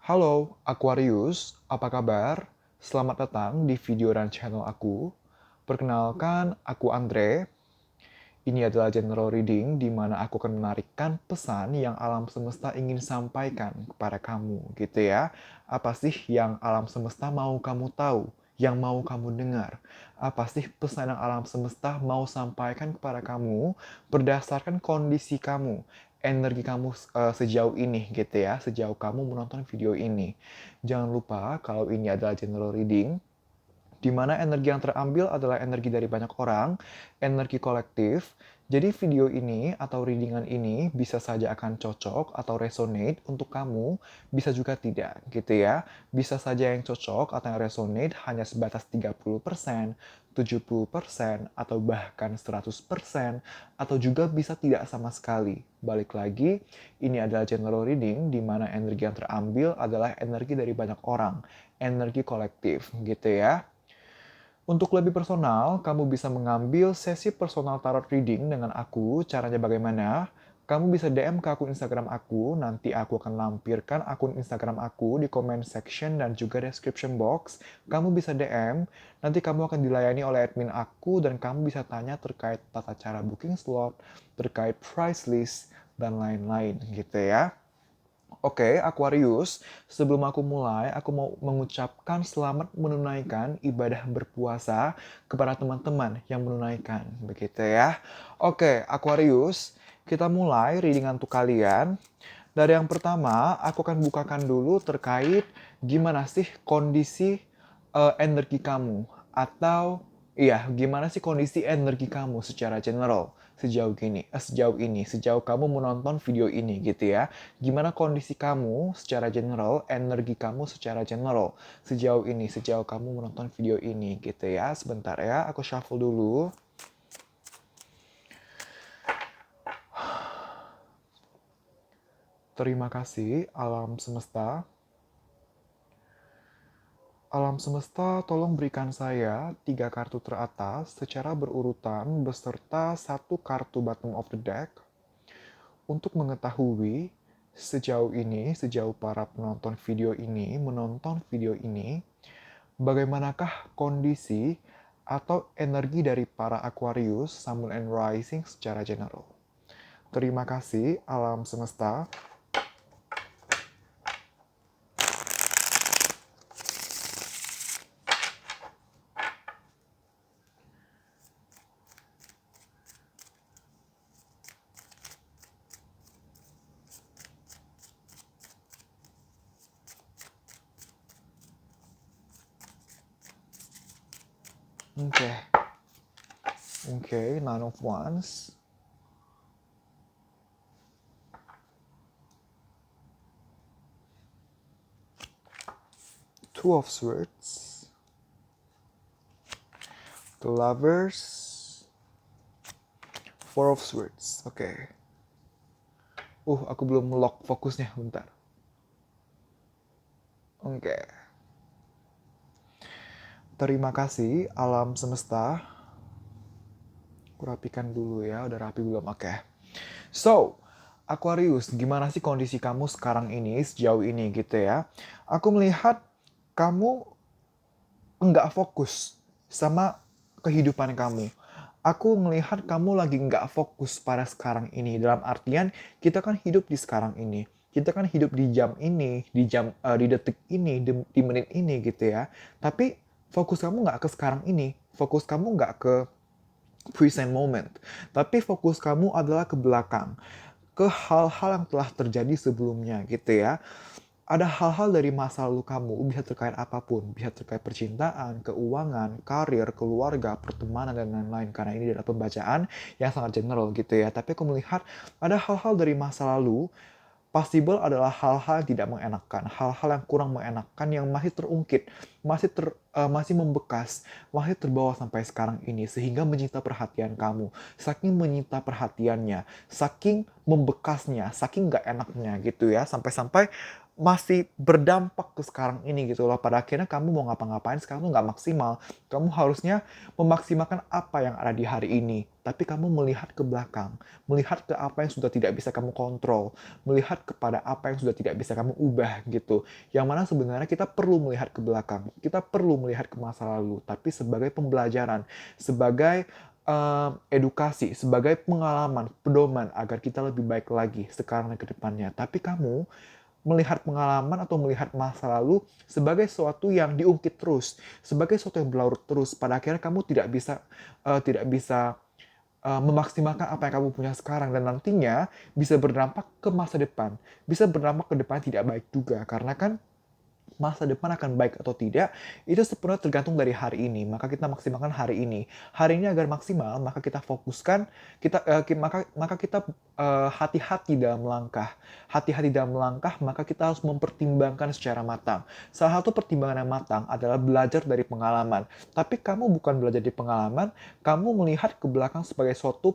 Halo Aquarius, apa kabar? Selamat datang di video dan channel aku. Perkenalkan, aku Andre. Ini adalah general reading di mana aku akan menarikkan pesan yang alam semesta ingin sampaikan kepada kamu, gitu ya. Apa sih yang alam semesta mau kamu tahu? Yang mau kamu dengar? Apa sih pesan yang alam semesta mau sampaikan kepada kamu berdasarkan kondisi kamu, energi kamu sejauh ini gitu ya, sejauh kamu menonton video ini. Jangan lupa kalau ini adalah general reading, di mana energi yang terambil adalah energi dari banyak orang, energi kolektif. Jadi video ini atau readingan ini bisa saja akan cocok atau resonate untuk kamu, bisa juga tidak gitu ya. Bisa saja yang cocok atau yang resonate hanya sebatas 30%, 70%, atau bahkan 100%, atau juga bisa tidak sama sekali. Balik lagi, ini adalah general reading di mana energi yang terambil adalah energi dari banyak orang, energi kolektif gitu ya. Untuk lebih personal, kamu bisa mengambil sesi personal tarot reading dengan aku. Caranya bagaimana? Kamu bisa DM ke akun Instagram aku, nanti aku akan lampirkan akun Instagram aku di comment section dan juga description box. Kamu bisa DM, nanti kamu akan dilayani oleh admin aku dan kamu bisa tanya terkait tata cara booking slot, terkait price list, dan lain-lain gitu ya. Oke, Aquarius, sebelum aku mulai, aku mau mengucapkan selamat menunaikan ibadah berpuasa kepada teman-teman yang menunaikan, begitu ya. Oke, Aquarius, kita mulai reading untuk kalian. Dari yang pertama, aku akan bukakan dulu terkait gimana sih kondisi energi kamu atau iya, gimana sih kondisi energi kamu secara general sejauh kamu menonton video ini gitu ya. Gimana kondisi kamu secara general, energi kamu secara general sejauh kamu menonton video ini gitu ya. Sebentar ya, aku shuffle dulu. Terima kasih alam semesta. Alam semesta, tolong berikan saya 3 kartu teratas secara berurutan beserta 1 kartu bottom of the deck untuk mengetahui sejauh para penonton video ini, menonton video ini, bagaimanakah kondisi atau energi dari para Aquarius, Sun, Moon, and Rising secara general. Terima kasih alam semesta. Oke, Nine of Wands. Two of Swords. The Lovers. Four of Swords. Oke. Aku belum lock fokusnya, bentar. Oke. Terima kasih alam semesta. Aku rapikan dulu ya, udah rapi belum? Oke. So, Aquarius, gimana sih kondisi kamu sekarang ini, sejauh ini gitu ya? Aku melihat kamu nggak fokus sama kehidupan kamu. Aku melihat kamu lagi nggak fokus pada sekarang ini. Dalam artian, kita kan hidup di sekarang ini. Kita kan hidup di jam ini, di detik ini, di menit ini gitu ya. Tapi fokus kamu nggak ke sekarang ini. Fokus kamu nggak ke present moment. Tapi fokus kamu adalah ke belakang. Ke hal-hal yang telah terjadi sebelumnya gitu ya. Ada hal-hal dari masa lalu kamu, bisa terkait apapun, bisa terkait percintaan, keuangan, karir, keluarga, pertemanan, dan lain-lain. Karena ini adalah pembacaan yang sangat general gitu ya. Tapi aku melihat ada hal-hal dari masa lalu, possible adalah hal-hal yang tidak mengenakan, hal-hal yang kurang mengenakan yang masih terungkit, masih membekas, masih terbawa sampai sekarang ini sehingga menyita perhatian kamu. Saking menyita perhatiannya, saking membekasnya, saking gak enaknya gitu ya, sampai-sampai masih berdampak ke sekarang ini gitu loh. Pada akhirnya kamu mau ngapa-ngapain sekarang tuh nggak maksimal. Kamu harusnya memaksimalkan apa yang ada di hari ini. Tapi kamu melihat ke belakang, melihat ke apa yang sudah tidak bisa kamu kontrol, melihat kepada apa yang sudah tidak bisa kamu ubah gitu. Yang mana sebenarnya kita perlu melihat ke belakang, kita perlu melihat ke masa lalu, tapi sebagai pembelajaran, sebagai edukasi, sebagai pengalaman, pedoman agar kita lebih baik lagi sekarang dan ke depannya. Tapi kamu melihat pengalaman atau melihat masa lalu sebagai sesuatu yang diungkit terus, sebagai sesuatu yang berlarut terus. Pada akhirnya kamu tidak bisa memaksimalkan apa yang kamu punya sekarang dan nantinya bisa berdampak ke masa depan, bisa berdampak ke depan tidak baik juga karena kan masa depan akan baik atau tidak, itu sepenuhnya tergantung dari hari ini. Maka kita maksimalkan hari ini. Hari ini agar maksimal, maka kita fokuskan, maka kita hati-hati dalam melangkah. Hati-hati dalam melangkah, maka kita harus mempertimbangkan secara matang. Salah satu pertimbangan yang matang adalah belajar dari pengalaman. Tapi kamu bukan belajar dari pengalaman, kamu melihat ke belakang sebagai suatu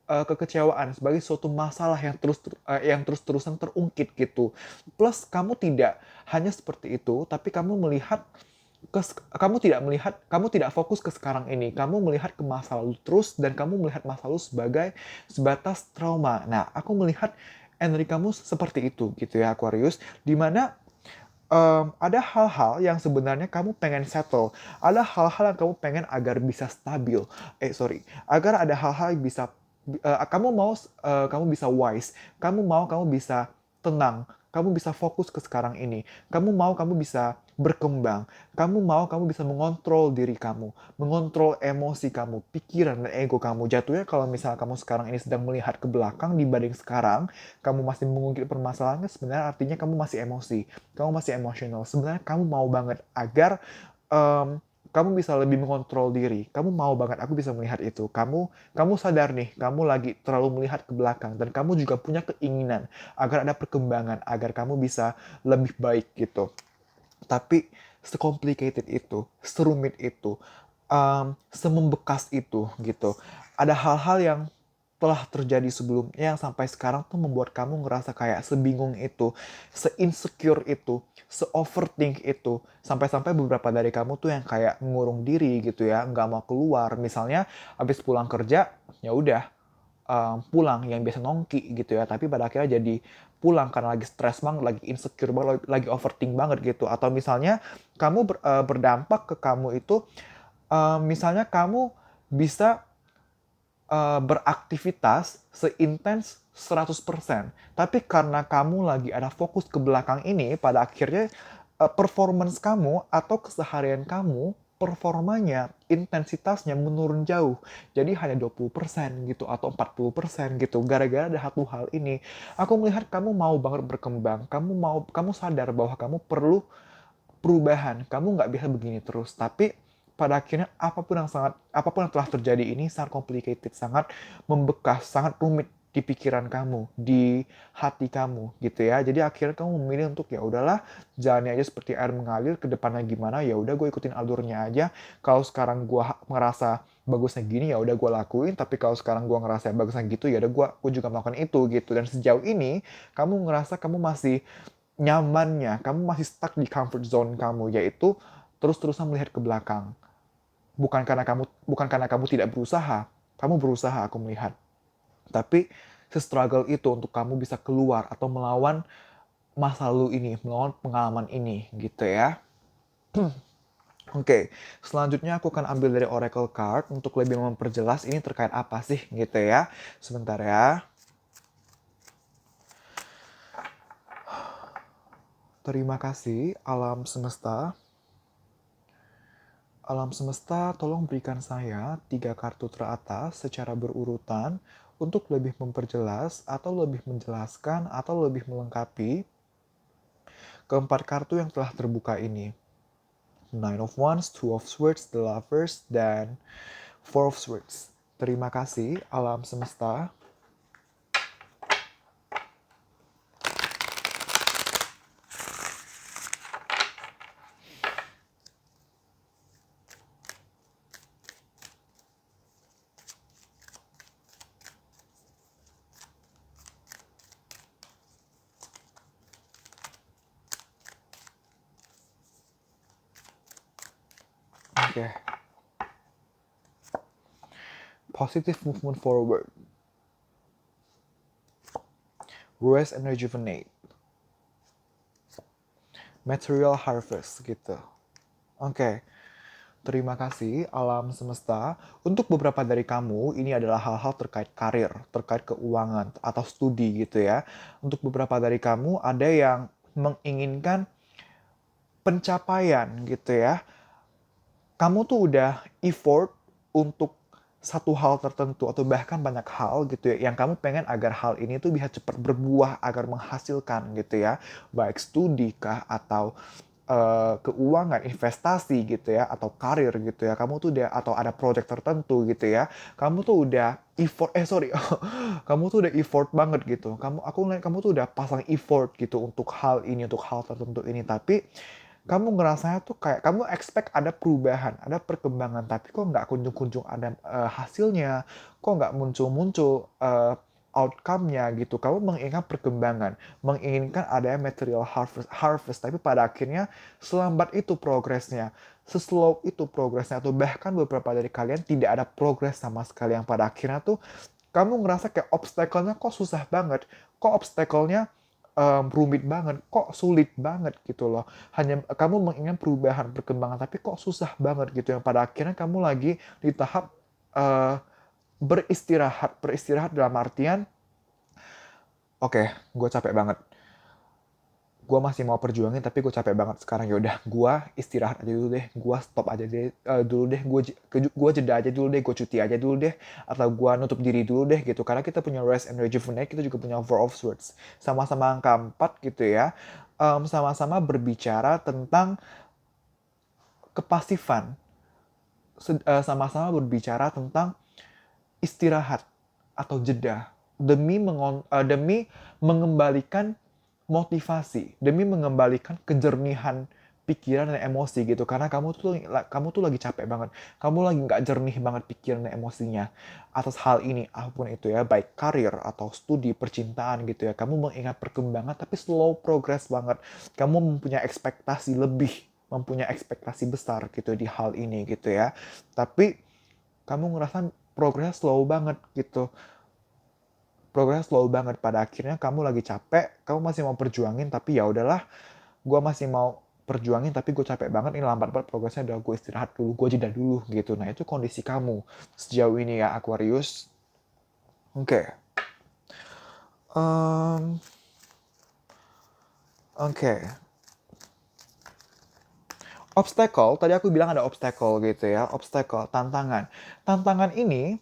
kekecewaan, sebagai suatu masalah yang terus-terusan terungkit gitu. Plus kamu tidak hanya seperti itu, tapi kamu tidak fokus ke sekarang ini. Kamu melihat ke masa lalu terus dan kamu melihat masa lalu sebagai sebatas trauma. Nah, aku melihat energi kamu seperti itu gitu ya Aquarius, di mana ada hal-hal yang sebenarnya kamu pengen settle, ada hal-hal yang kamu pengen agar bisa stabil. Agar ada hal-hal yang bisa kamu bisa wise, kamu bisa tenang, kamu bisa fokus ke sekarang ini, kamu bisa berkembang, kamu bisa mengontrol diri kamu, mengontrol emosi kamu, pikiran dan ego kamu. Jatuhnya kalau misalnya kamu sekarang ini sedang melihat ke belakang dibanding sekarang, kamu masih mengungkit permasalahannya, sebenarnya artinya kamu masih emosi, kamu masih emosional. Sebenarnya kamu mau banget agar em, kamu bisa lebih mengontrol diri. Kamu mau banget, aku bisa melihat itu. Kamu sadar nih, kamu lagi terlalu melihat ke belakang dan kamu juga punya keinginan agar ada perkembangan, agar kamu bisa lebih baik gitu. Tapi secomplicated itu, serumit itu, semembekas itu gitu. Ada hal-hal yang telah terjadi sebelumnya yang sampai sekarang tuh membuat kamu ngerasa kayak sebingung itu, se-insecure itu, se-overthink itu, sampai-sampai beberapa dari kamu tuh yang kayak ngurung diri gitu ya, nggak mau keluar. Misalnya habis pulang kerja, ya udah pulang yang biasa nongki gitu ya, tapi pada akhirnya jadi pulang karena lagi stres banget, lagi insecure banget, lagi overthink banget gitu. Atau misalnya berdampak ke kamu itu, misalnya kamu bisa beraktivitas seintens 100%. Tapi karena kamu lagi ada fokus ke belakang ini, pada akhirnya performance kamu atau keseharian kamu, performanya, intensitasnya menurun jauh. Jadi hanya 20% gitu atau 40% gitu. Gara-gara ada satu hal ini. Aku melihat kamu mau banget berkembang. Kamu sadar bahwa kamu perlu perubahan. Kamu nggak bisa begini terus. Tapi pada akhirnya apapun yang telah terjadi ini sangat complicated, sangat membekas, sangat rumit di pikiran kamu, di hati kamu gitu ya. Jadi akhirnya kamu memilih untuk ya udahlah, jalannya aja seperti air mengalir, ke depannya gimana ya udah gue ikutin alurnya aja. Kalau sekarang gue ngerasa bagusnya gini ya udah gue lakuin, tapi kalau sekarang gue ngerasa bagusnya gitu ya udah gue juga melakukan itu gitu. Dan sejauh ini kamu ngerasa kamu masih nyamannya, kamu masih stuck di comfort zone kamu, yaitu terus-terusan melihat ke belakang. Bukan karena kamu tidak berusaha, kamu berusaha aku melihat. Tapi se-struggle itu untuk kamu bisa keluar atau melawan masa lalu ini, melawan pengalaman ini gitu ya. Oke, selanjutnya aku akan ambil dari Oracle Card untuk lebih memperjelas ini terkait apa sih gitu ya. Sebentar ya. Terima kasih alam semesta. Alam semesta, tolong berikan saya 3 kartu teratas secara berurutan untuk lebih memperjelas atau lebih menjelaskan atau lebih melengkapi keempat kartu yang telah terbuka ini. Nine of Wands, Two of Swords, The Lovers, dan Four of Swords. Terima kasih alam semesta. Oke. Positive movement forward. Rest and rejuvenate. Material harvest gitu. Oke. Terima kasih alam semesta. Untuk beberapa dari kamu, ini adalah hal-hal terkait karir, terkait keuangan, atau studi gitu ya. Untuk beberapa dari kamu, ada yang menginginkan pencapaian gitu ya. Kamu tuh udah effort untuk satu hal tertentu atau bahkan banyak hal gitu ya yang kamu pengen agar hal ini tuh bisa cepat berbuah agar menghasilkan gitu ya, baik studi kah atau keuangan, investasi gitu ya, atau karir gitu ya, kamu tuh udah atau ada project tertentu gitu ya, kamu tuh udah effort, kamu tuh udah effort banget gitu, aku ngeliat kamu tuh udah pasang effort gitu untuk hal ini, untuk hal tertentu ini, tapi kamu ngerasanya tuh kayak kamu expect ada perubahan, ada perkembangan, tapi kok nggak kunjung-kunjung ada hasilnya, kok nggak muncul-muncul outcome-nya gitu. Kamu menginginkan perkembangan, menginginkan ada material harvest, tapi pada akhirnya selambat itu progresnya, seslow itu progresnya, atau bahkan beberapa dari kalian tidak ada progres sama sekali yang pada akhirnya tuh kamu ngerasa kayak obstacle-nya kok susah banget, kok obstacle-nya rumit banget, kok sulit banget gitu loh. Hanya kamu menginginkan perubahan, perkembangan, tapi kok susah banget gitu. Yang pada akhirnya kamu lagi di tahap uh, beristirahat. Beristirahat dalam artian, oke, gue capek banget. Gue masih mau perjuangin tapi gue capek banget sekarang. Ya udah, gue istirahat aja dulu deh, gue stop aja deh dulu deh, gue jeda aja dulu deh, gue cuti aja dulu deh, atau gue nutup diri dulu deh gitu. Karena kita punya rest and rejuvenate, kita juga punya four of swords, sama-sama angka 4 gitu ya. Sama-sama berbicara tentang kepasifan, sama-sama berbicara tentang istirahat atau jeda demi mengembalikan motivasi, demi mengembalikan kejernihan pikiran dan emosi gitu, karena kamu tuh lagi capek banget, kamu lagi nggak jernih banget pikiran dan emosinya atas hal ini apapun itu ya, baik karir atau studi percintaan gitu ya. Kamu mengingat perkembangan tapi slow progress banget, kamu mempunyai ekspektasi lebih, mempunyai ekspektasi besar gitu di hal ini gitu ya, tapi kamu ngerasa progresnya slow banget gitu. Progresnya slow banget, pada akhirnya kamu lagi capek, kamu masih mau perjuangin, tapi ya udahlah, gue masih mau perjuangin tapi gue capek banget, ini lambat banget progresnya, udah gue istirahat dulu, gue jeda dulu gitu. Nah itu kondisi kamu sejauh ini ya Aquarius. Oke. Um, Oke. Obstacle, tadi aku bilang ada obstacle gitu ya, obstacle, tantangan. Tantangan ini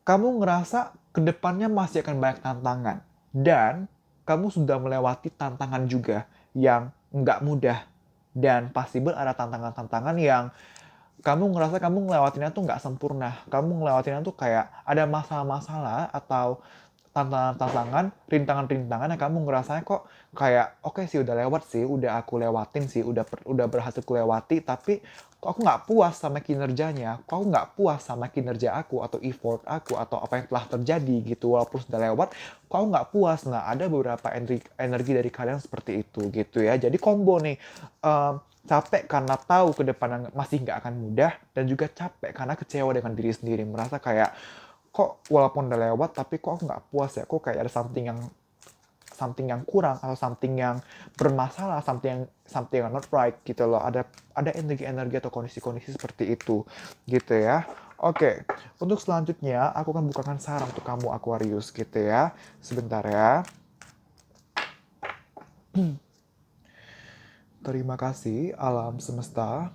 kamu ngerasa kedepannya masih akan banyak tantangan. Dan kamu sudah melewati tantangan juga yang nggak mudah. Dan pasti ada tantangan-tantangan yang kamu ngerasa kamu ngelewatinnya tuh nggak sempurna. Kamu ngelewatinnya tuh kayak ada masalah-masalah atau tantangan-tantangan, rintangan-rintangan yang kamu ngerasanya kok kayak oke sih udah lewat sih, udah aku lewatin sih, udah berhasil ku lewati, tapi kok aku nggak puas sama kinerjanya, kok aku nggak puas sama kinerja aku atau effort aku atau apa yang telah terjadi gitu, walaupun sudah lewat, kok aku nggak puas. Nah ada beberapa energi dari kalian seperti itu gitu ya. Jadi combo nih, capek karena tahu ke depan masih nggak akan mudah, dan juga capek karena kecewa dengan diri sendiri, merasa kayak kok walaupun udah lewat tapi kok aku nggak puas ya, kok kayak ada something yang kurang atau something yang bermasalah, something yang not right gitu loh. Ada energi-energi atau kondisi-kondisi seperti itu gitu ya. Oke, untuk selanjutnya aku akan bukakan saran untuk kamu Aquarius gitu ya. Sebentar ya. Terima kasih alam semesta.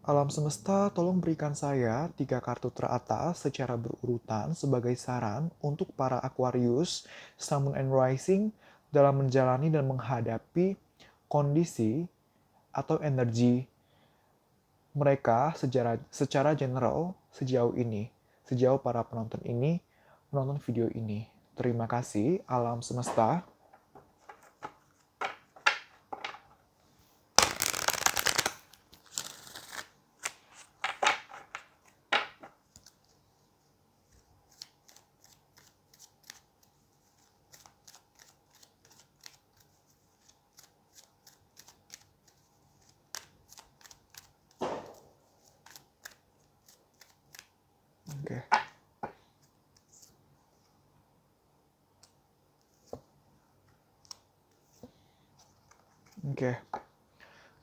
Alam semesta, tolong berikan saya 3 kartu teratas secara berurutan sebagai saran untuk para Aquarius, Sun, Moon, and Rising dalam menjalani dan menghadapi kondisi atau energi mereka secara general sejauh ini, sejauh para penonton ini menonton video ini. Terima kasih, alam semesta. Oke. Oke.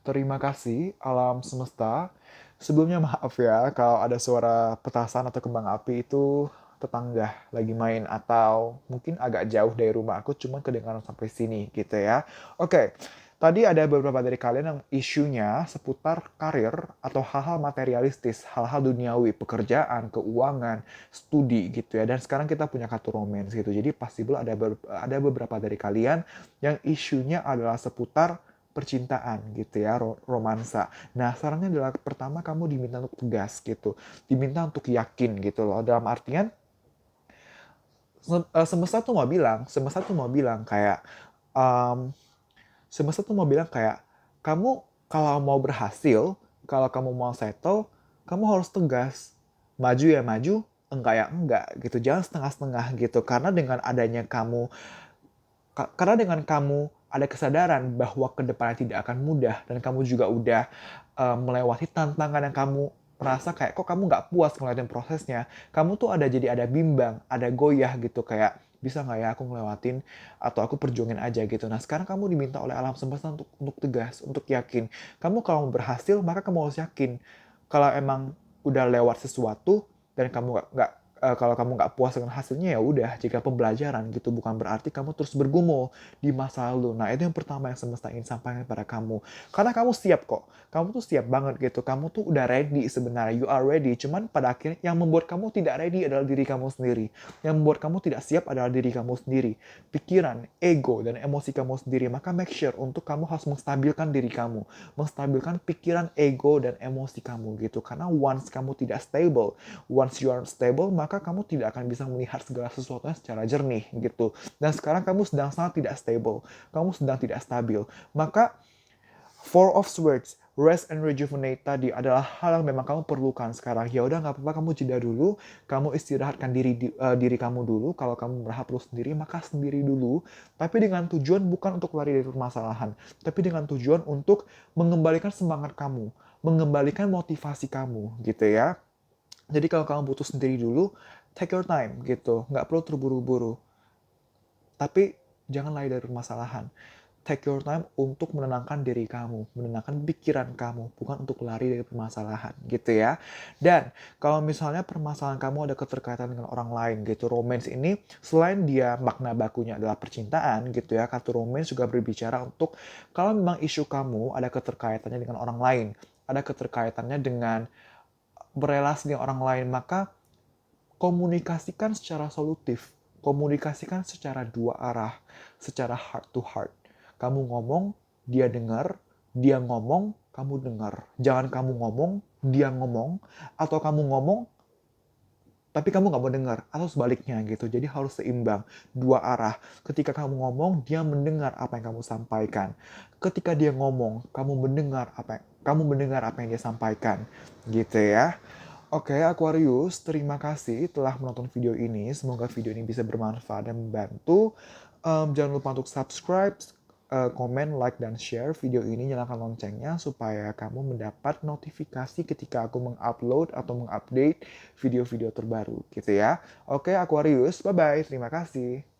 Terima kasih alam semesta. Sebelumnya maaf ya kalau ada suara petasan atau kembang api, itu tetangga lagi main atau mungkin agak jauh dari rumah aku, cuman kedengaran sampai sini gitu ya. Oke, tadi ada beberapa dari kalian yang isunya seputar karir atau hal-hal materialistis, hal-hal duniawi, pekerjaan, keuangan, studi gitu ya. Dan sekarang kita punya kartu romance gitu. Jadi possible ada beberapa dari kalian yang isunya adalah seputar percintaan gitu ya, romansa. Nah, sarannya adalah pertama kamu diminta untuk tegas gitu, diminta untuk yakin gitu loh. Dalam artian semesta tuh mau bilang kayak um, semesta tuh mau bilang kayak kamu kalau mau berhasil, kalau kamu mau settle, kamu harus tegas. Maju ya maju, enggak ya enggak gitu. Jangan setengah-setengah gitu. Karena dengan kamu ada kesadaran bahwa kedepannya tidak akan mudah dan kamu juga udah melewati tantangan yang kamu merasa kayak kok kamu nggak puas ngeliatin prosesnya, kamu tuh ada bimbang, ada goyah gitu kayak bisa nggak ya aku ngelewatin atau aku perjuangin aja gitu. Nah sekarang kamu diminta oleh alam semesta untuk tegas, untuk yakin. Kamu kalau mau berhasil maka kamu harus yakin. Kalau emang udah lewat sesuatu dan kamu kalau kamu nggak puas dengan hasilnya ya udah, jika pembelajaran gitu, bukan berarti kamu terus bergumul di masa lalu. Nah itu yang pertama yang semesta ingin sampaikan pada kamu, karena kamu siap kok, kamu tuh siap banget gitu, kamu tuh udah ready sebenarnya, you are ready. Cuman pada akhirnya yang membuat kamu tidak ready adalah diri kamu sendiri, yang membuat kamu tidak siap adalah diri kamu sendiri, pikiran, ego, dan emosi kamu sendiri. Maka make sure untuk kamu harus menstabilkan diri kamu, menstabilkan pikiran, ego, dan emosi kamu gitu. Karena once kamu tidak stable, once you are stable, maka kamu tidak akan bisa melihat segala sesuatunya secara jernih gitu. Dan sekarang kamu sedang sangat tidak stable, kamu sedang tidak stabil. Maka Four of Swords, rest and rejuvenate tadi adalah hal yang memang kamu perlukan sekarang. Ya udah nggak apa-apa, kamu jeda dulu, kamu istirahatkan diri kamu dulu. Kalau kamu merasa perlu sendiri, maka sendiri dulu. Tapi dengan tujuan bukan untuk lari dari permasalahan, tapi dengan tujuan untuk mengembalikan semangat kamu, mengembalikan motivasi kamu gitu ya. Jadi kalau kamu butuh sendiri dulu, take your time gitu. Nggak perlu terburu-buru. Tapi jangan lari dari permasalahan. Take your time untuk menenangkan diri kamu, menenangkan pikiran kamu, bukan untuk lari dari permasalahan gitu ya. Dan kalau misalnya permasalahan kamu ada keterkaitan dengan orang lain gitu, romance ini selain dia makna bakunya adalah percintaan gitu ya, kartu romance juga berbicara untuk kalau memang isu kamu ada keterkaitannya dengan orang lain, ada keterkaitannya dengan berelasi dengan orang lain, maka komunikasikan secara solutif, komunikasikan secara dua arah, secara heart to heart. Kamu ngomong, dia dengar, dia ngomong, kamu dengar. Jangan kamu ngomong, dia ngomong, atau kamu ngomong, tapi kamu nggak mau dengar, atau sebaliknya gitu. Jadi harus seimbang, dua arah. Ketika kamu ngomong, dia mendengar apa yang kamu sampaikan. Ketika dia ngomong, kamu mendengar apa yang dia sampaikan, gitu ya. Oke, Aquarius, terima kasih telah menonton video ini. Semoga video ini bisa bermanfaat dan membantu. Jangan lupa untuk subscribe, komen, like, dan share video ini. Nyalakan loncengnya supaya kamu mendapat notifikasi ketika aku mengupload atau mengupdate video-video terbaru gitu ya. Oke, Aquarius, bye-bye. Terima kasih.